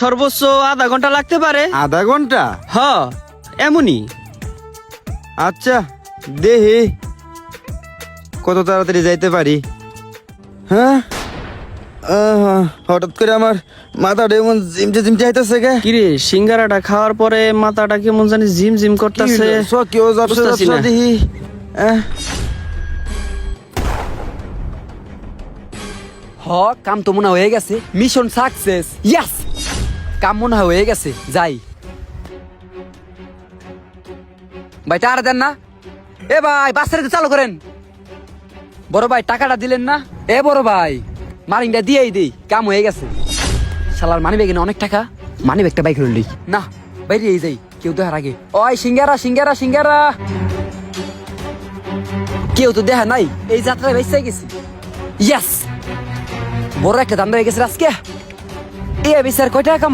সর্বোচ্চ আধা ঘন্টা লাগতে পারে। আধা ঘন্টা? হ, এমনই। আচ্ছা দেহি কত তাড়াতাড়ি যাইতে পারি। হ্যাঁ, হঠাৎ করে আমার মাথাটা এমন জিমটে জিমটে আইতেছে কে। কিরে, সিঙ্গারাটা খাওয়ার পরে মাথাটা কেমন জানি জিম জিম করতেছে। কেউ বুঝতাছি না। দেখি। হ, কাম তো মনে হয় হয়ে গেছে। Mission success. ইয়াস, কাম মনে হয় হয়ে গেছে। যাই ভাই, টাকা দেন না? এ ভাই, বাসটা চালু করেন। বড় ভাই, টাকাটা দিলেন না? এ বড় ভাই, মারিংটা দিয়েই দেই। কাম হয়ে গেছে। শালার মানি ব্যাগে না অনেক টাকা। মানি ব্যাগটা বাইক রইলি না, বাইরে যাই কেউ দেখার আগে। ওই সিঙ্গারা সিঙ্গারা সিঙ্গারা, কেউ তো দেখা নাই। এই যাত্রায় বেঁচে গেছি। ইয়াস, বড় একটা দাম হয়ে গেছে আজকে। এ বিচার কয় টাকা